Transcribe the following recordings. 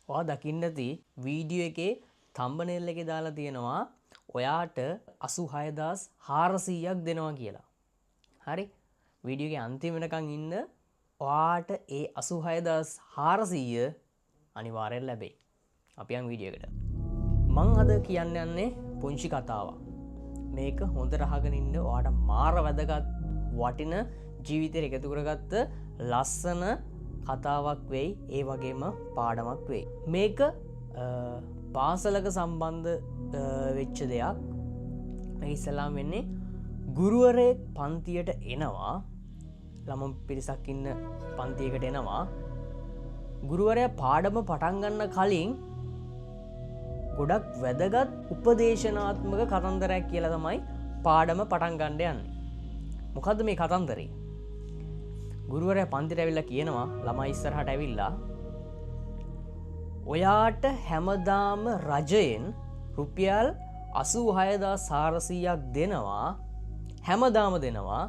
ඔයා දකින්න ඇති වීඩියෝ එකේ තම්බනේල් එකේ දාලා තියෙනවා ඔයාට 86400ක් දෙනවා කියලා. හරි? වීඩියෝ එකේ අන්තිම වෙනකන් ඉන්න ඔයාට ඒ 86400 අනිවාර්යෙන් ලැබෙයි. අපි යන් වීඩියෝ එකට. මං අද කියන්න යන්නේ පුංචි කතාවක්. මේක හොඳට අහගෙන ඉන්න ඔයාට මාර වැදගත් වටින ජීවිතේට එකතු කරගත්ත ලස්සන කතාවක් වෙයි, ඒ වගේම පාඩමක් වෙයි. මේක පාසලක සම්බන්ධ වෙච්ච දෙයක්. මේ ඉස්සලාම් වෙන්නේ ගුරුවරයෙක් පන්තියට එනවා, ළමුන් පිරිසක් ඉන්න පන්තියකට එනවා. ගුරුවරයා පාඩම පටන් ගන්න කලින් ගොඩක් වැදගත් උපදේශනාත්මක කතන්දරයක් කියලා තමයි පාඩම පටන් ගන්න යන්නේ. මොකද්ද මේ කතන්දරේ? ගුරුවරයා පන්තිට ඇවිල්ලා කියනවා ළමයි ඉස්සරහට ඇවිල්ලා ඔයාට හැමදාම රජයෙන් රුපියල් 86400ක් දෙනවා. හැමදාම දෙනවා.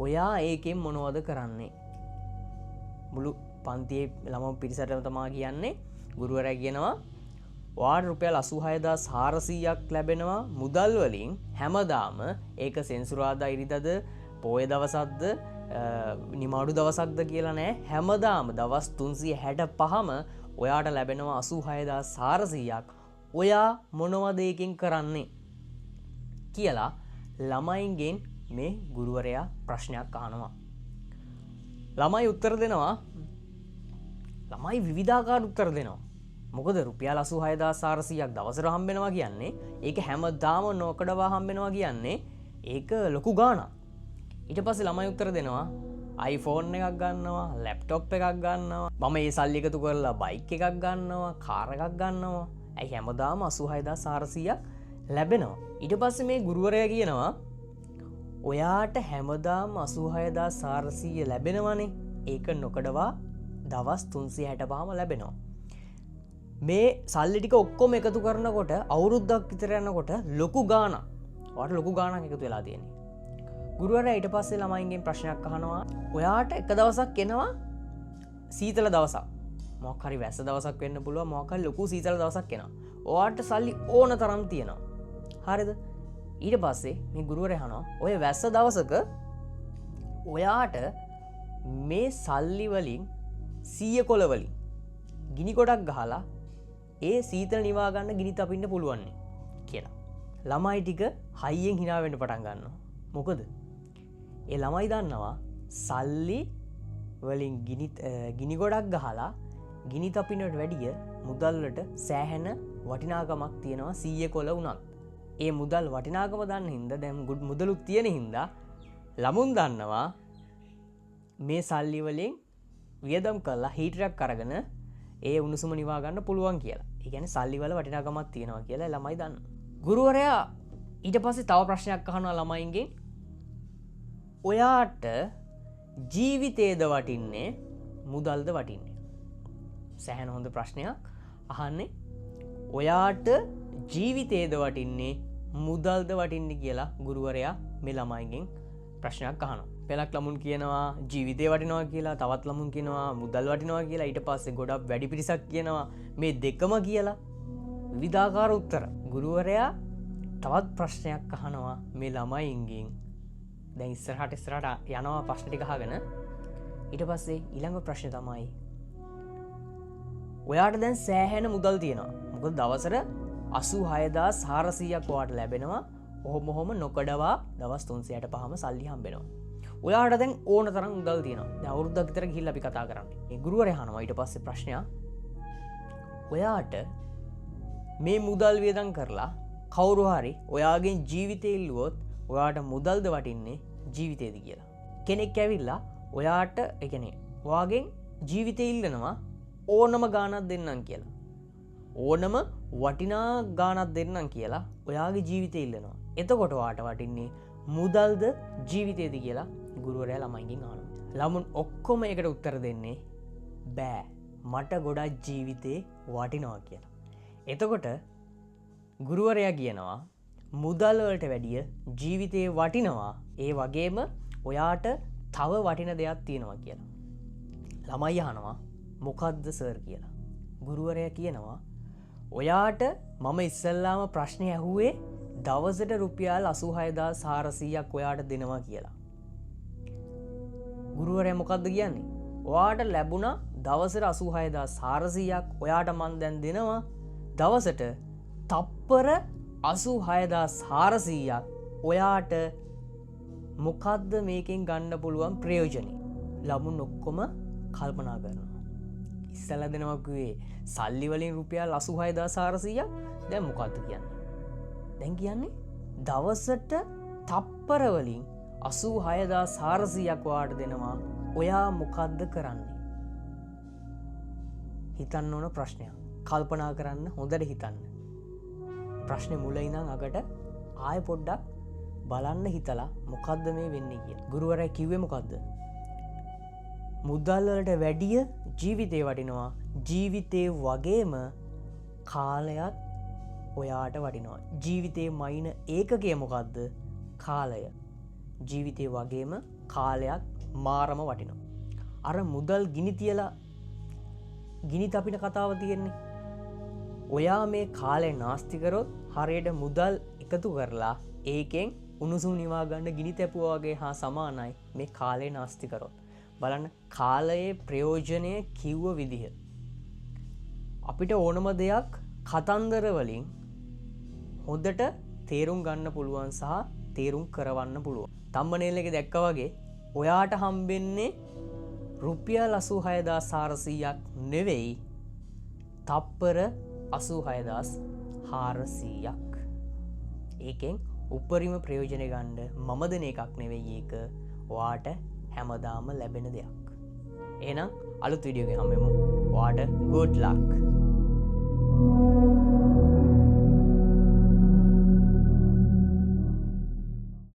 ඔයා ඒකෙන් මොනවද කරන්නේ? මුළු පන්තියේ ළමයි පිරිසටම තමයි කියන්නේ. ගුරුවරයා කියනවා ඔයාට රුපියල් 86400ක් ලැබෙනවා මුදල් වලින්. හැමදාම ඒක සෙන්සුරාදා ඉරිදද පොය දවසක්ද නිමාඩු දවසක්ද කියලා නෑ. හැමදාම දවස් 365ම ඔයාට ලැබෙනවා 86400ක්. ඔයා මොනවද ඒකෙන් කරන්නේ කියලා ළමයින්ගෙන් මේ ගුරුවරයා ප්‍රශ්නයක් අහනවා. ළමයි උත්තර දෙනවා. ළමයි විවිධාකාර උත්තර දෙනවා. මොකද රුපියල් 86400ක් දවසට හම්බෙනවා කියන්නේ ඒක හැමදාම නොකඩවා හම්බෙනවා කියන්නේ ඒක ලොකු ගාණක්. ඊට පස්සේ ළමයි උත්තර දෙනවා iPhone එකක් ගන්නවා, ලැප්ටොප් එකක් ගන්නවා, මම මේ සල්ලි එකතු කරලා බයික් එකක් ගන්නවා, කාර් එකක් ගන්නවා. ඇයි හැමදාම 86400ක් ලැබෙනවා. ඊට පස්සේ මේ ගුරුවරයා කියනවා ඔයාට හැමදාම 86400 ලැබෙනවනේ. ඒක නොකඩවා දවස් 365ම ලැබෙනවා. මේ සල්ලි ටික ඔක්කොම එකතු කරනකොට අවුරුද්දක් විතර යනකොට ලොකු ගාණක්. ඔයාට ලොකු ගාණක් එකතු වෙලා තියෙන්නේ. ගුරුවරයා ඊට පස්සේ ළමයින්ගෙන් ප්‍රශ්නයක් අහනවා ඔයාට එක දවසක් එනවා සීතල දවසක්. මොකක් හරි වැස්ස දවසක් වෙන්න පුළුවන්, මොකක් හරි ලොකු සීතල දවසක් එනවා. ඔයාට සල්ලි ඕන තරම් තියෙනවා. හරිද? ඊට පස්සේ මේ ගුරුවරයා අහනවා ඔය වැස්ස දවසක ඔයාට මේ සල්ලි වලින් 100 කොළ වලින් ගිනි ගොඩක් ගහලා ඒ සීතල නිවා ගන්න ගිනි තපින්න පුළුවන් කියලා. ළමයි ටික හයියෙන් hina වෙන්න පටන් ගන්නවා. මොකද ඒ ළමයි දන්නවා සල්ලි වලින් ගිනි ගොඩක් ගහලා ගිනි තපිනට වැඩිය මුදල් වලට සෑහෙන වටිනාකමක් තියෙනවා 100 කොළ වුණත්. ඒ මුදල් වටිනාකම දන්න හින්දා දැන් මුදලුත් තියෙන හින්දා ළමුන් දන්නවා මේ සල්ලි වලින් වියදම් කරලා හීටරයක් අරගෙන ඒ උණුසුම නිවා ගන්න පුළුවන් කියලා. ඒ කියන්නේ සල්ලි වල වටිනාකමක් තියෙනවා කියලා ළමයි දන්නවා. ගුරුවරයා ඊට පස්සේ තව ප්‍රශ්නයක් අහනවා ළමයින්ගෙන් ඔයාට ජීවිතේද වටින්නේ මුදල්ද වටින්නේ? සෑහෙන හොඳ ප්‍රශ්නයක් අහන්නේ. ඔයාට ජීවිතේද වටින්නේ මුදල්ද වටින්නේ කියලා ගුරුවරයා මේ ළමයින්ගෙන් ප්‍රශ්නයක් අහනවා. පෙළක් ළමුන් කියනවා ජීවිතේ වටිනවා කියලා, තවත් ළමුන් කියනවා මුදල් වටිනවා කියලා. ඊට පස්සේ ගොඩක් වැඩි පිරිසක් කියනවා මේ දෙකම කියලා. විවිධාකාර උත්තර. ගුරුවරයා තවත් ප්‍රශ්නයක් අහනවා මේ ළමයින්ගෙන්. දැන් ඉස්සරහට යනවා ප්‍රශ්න ටික අහගෙන. ඊට පස්සේ ඊළඟ ප්‍රශ්නේ තමයි ඔයාට දැන් සෑහෙන මුදල් තියෙනවා. මොකද දවසට 86400ක් ඔයාට ලැබෙනවා. ඔහොම නොකඩවා දවස් 365ම සල්ලි හම්බෙනවා. ඔයාට දැන් ඕන තරම් මුදල් තියෙනවා. දැන් අවුරුද්දක් විතර ගිහිල්ලා අපි කතා කරන්නේ. මේ ගුරුවරයා අහනවා ඊට පස්සේ ප්‍රශ්නයක් ඔයාට මේ මුදල් වියදම් කරලා කවුරු හරි ඔයාගෙන් ජීවිතේ ඉල්ලුවොත් ඔයාට මුදල්ද වටින්නේ ජීවිතේද කියලා. කෙනෙක් ඇවිල්ලා ඔයාට ඒ කියන්නේ ඔයාගෙන් ජීවිතේ ඉල්ලනවා ඕනම ගාණක් දෙන්නම් කියලා. ඕනම වටිනා ගාණක් දෙන්නම් කියලා ඔයාගේ ජීවිතේ ඉල්ලනවා. එතකොට ඔයාට වටින්නේ මුදල්ද ජීවිතේද කියලා ගුරුවරයා ළමයින්ගෙන් අහනවා. ළමුන් ඔක්කොම ඒකට උත්තර දෙන්නේ බෑ මට ගොඩක් ජීවිතේ වටිනවා කියලා. එතකොට ගුරුවරයා කියනවා මුදල් වලට වැඩිය ජීවිතේ වටිනවා. ඒ වගේම ඔයාට තව වටින දෙයක් තියෙනවා කියලා. ළමයි අහනවා මොකද්ද සර් කියලා. ගුරුවරයා කියනවා ඔයාට මම ඉස්සල්ලාම ප්‍රශ්නය ඇහුවේ දවසට රුපියල් 86,400ක් ඔයාට දෙනවා කියලා. ගුරුවරයා මොකක්ද කියන්නේ? ඔයාට ලැබුණා දවසට 86,400ක් ඔයාට මන් දැන් දෙනවා දවසට තප්පර 86,400ක් ඔයාට මොකක්ද මේකෙන් ගන්න පුළුවන් ප්‍රයෝජනය? ළමුන් ඔක්කොම කල්පනා කරනවා. ඉස්සල දෙනවක්වේ සල්ලි වලින් රුපියල් 86,400ක් දැන් මොකක්ද කියන්නේ? දැන් කියන්නේ දවසට තප්පර වලින් 86,400ක් ඔයාට දෙනවා. ඔයා මොකක්ද කරන්නේ? හිතන්න ඕන ප්‍රශ්නයක්. කල්පනා කරන්න, හොඳට හිතන්න. ප්‍රශ්නේ මුල ඉඳන් අගට ආයෙ පොඩ්ඩක් බලන්න හිතලා මොකද්ද මේ වෙන්නේ කියලා. ගුරුවරයා කිව්වේ මොකද්ද? මුදල් වලට වැඩිය ජීවිතේ වටිනවා. ජීවිතේ වගේම කාලයත් ඔයාට වටිනවා. ජීවිතේ මයින ඒකකය මොකද්ද? කාලය. ජීවිතේ වගේම කාලයක් මාරම වටිනවා. අර මුදල් ගිනි තියලා ගිනි තපින කතාව තියෙන්නේ. ඔයා මේ කාලේ නාස්ති කරොත් හරියට මුදල් එකතු කරලා ඒකෙන් උණුසුම් නිවා ගන්න ගිනි තැපුවා වගේ හා සමානයි මේ කාලේ නාස්ති කරොත්. බලන්න කාලයේ ප්‍රයෝජනය කිව්ව විදිහ. අපිට ඕනම දෙයක් කතන්දර වලින් හොඳට තේරුම් ගන්න පුළුවන් සහ තේරුම් කරවන්න පුළුවන්. තම්බනේල් එකේ දැක්කා වගේ ඔයාට හම්බෙන්නේ රුපියල් 86,400ක් නෙවෙයි තප්පර 86,400ක්. ඒකෙන් උපරිම ප්‍රයෝජනය ගන්න මම දෙන එකක් නෙවෙයි ඒක. ඔයාට හැමදාම ලැබෙන දෙයක්. එහෙනම් අලුත් වීඩියෝ එකකින් හම්බෙමු. ඔයාට good luck.